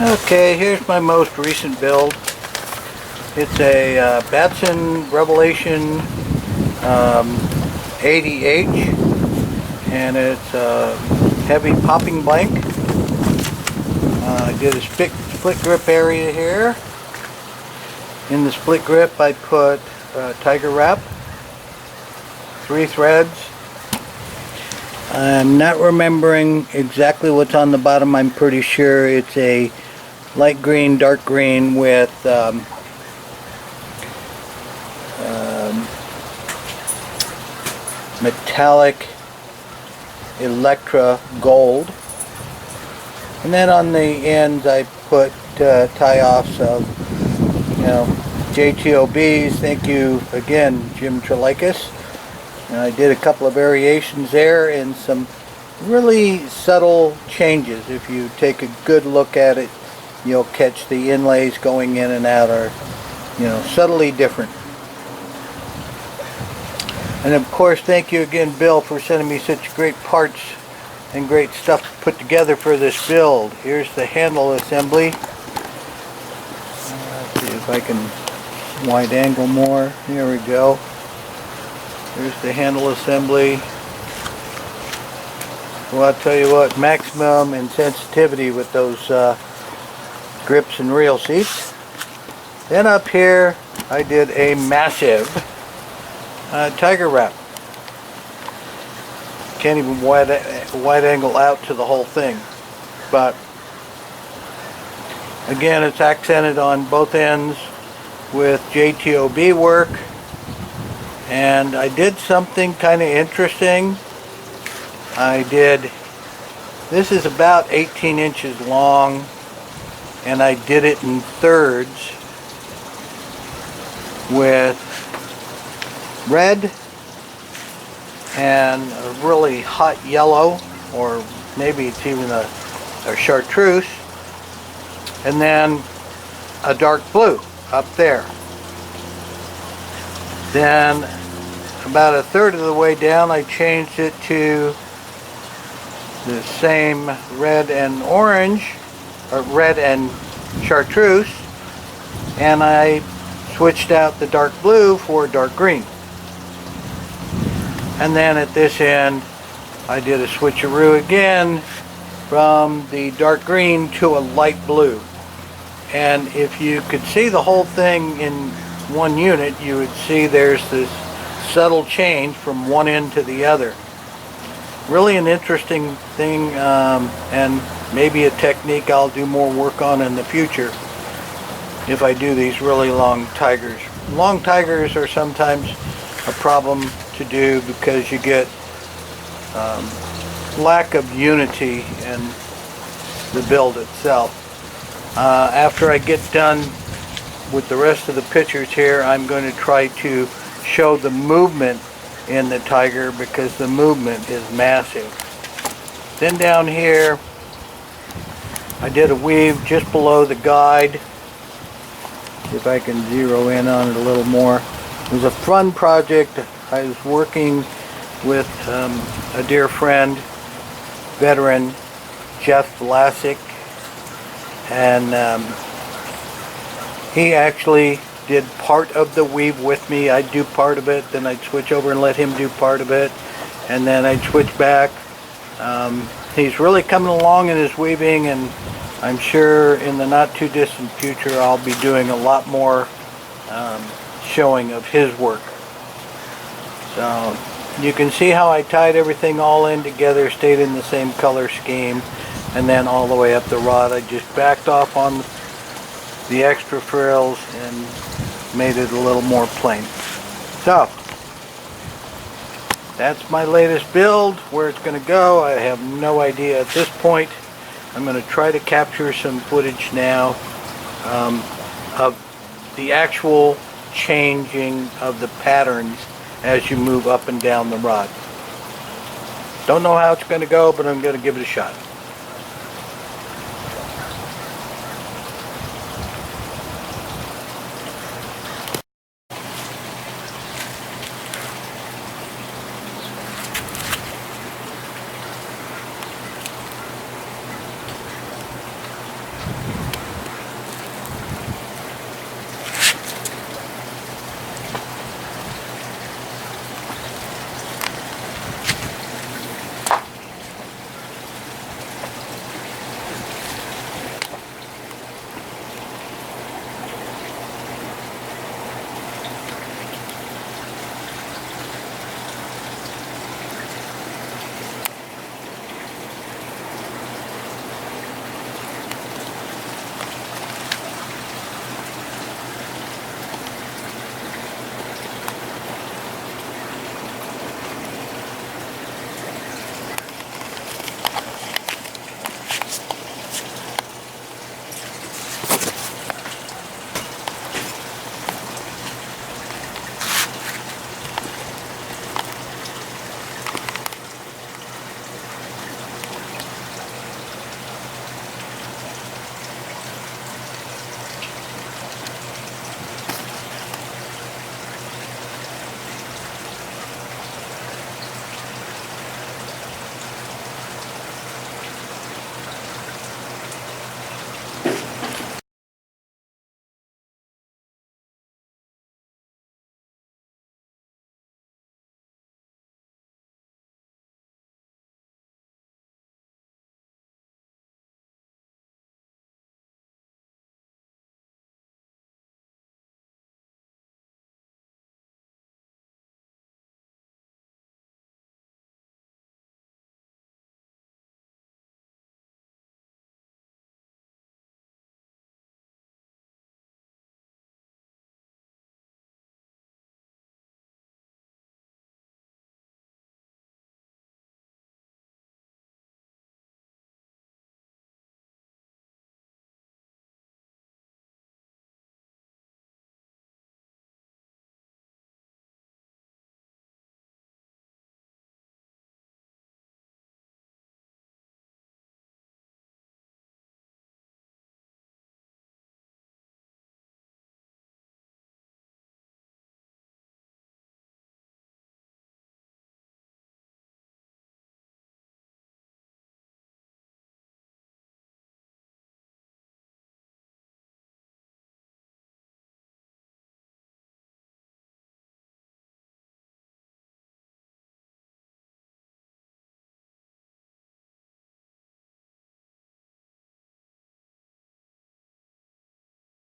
Okay, here's my most recent build. It's a Batson Revelation 80H, and it's a heavy popping blank. I did a split grip area here. In the split grip I put tiger wrap, 3 threads. I'm not remembering exactly what's on the bottom. I'm pretty sure it's a light green, dark green with metallic Electra gold. And then on the ends I put tie-offs of, JTOBs. Thank you again, Jim Trelikas. I did a couple of variations there and some really subtle changes. If you take a good look at it, you'll catch the inlays going in and out are, subtly different. And of course, thank you again, Bill, for sending me such great parts and great stuff to put together for this build. Here's the handle assembly. Let's see if I can wide angle more. Here we go. Here's the handle assembly. Well, I'll tell you what, maximum in sensitivity with those grips and reel seats. Then up here I did a massive tiger wrap. Can't even wide angle out to the whole thing, but again, it's accented on both ends with JTOB work. And I did something kind of interesting. This is about 18 inches long, and I did it in thirds with red and a really hot yellow, or maybe it's even a chartreuse, and then a dark blue up there. Then about a third of the way down I changed it to the same red and orange, or red and chartreuse, and I switched out the dark blue for dark green. And then at this end I did a switcheroo again from the dark green to a light blue. And if you could see the whole thing in one unit, you would see there's this subtle change from one end to the other. Really an interesting thing, and maybe a technique I'll do more work on in the future if I do these really long tigers. Long tigers are sometimes a problem to do because you get lack of unity in the build itself. After I get done with the rest of the pictures here, I'm going to try to show the movement in the tiger because the movement is massive. Then down here I did a weave just below the guide. See if I can zero in on it a little more. It was a fun project. I was working with a dear friend, veteran Jeff Vlasic, and he actually did part of the weave with me. I'd do part of it, then I'd switch over and let him do part of it, and then I'd switch back. He's really coming along in his weaving, and I'm sure in the not too distant future I'll be doing a lot more showing of his work. So you can see how I tied everything all in together, stayed in the same color scheme, and then all the way up the rod I just backed off on the extra frills and made it a little more plain. So that's my latest build. Where it's going to go, I have no idea at this point. I'm going to try to capture some footage now of the actual changing of the patterns as you move up and down the rod. Don't know how it's going to go, but I'm going to give it a shot.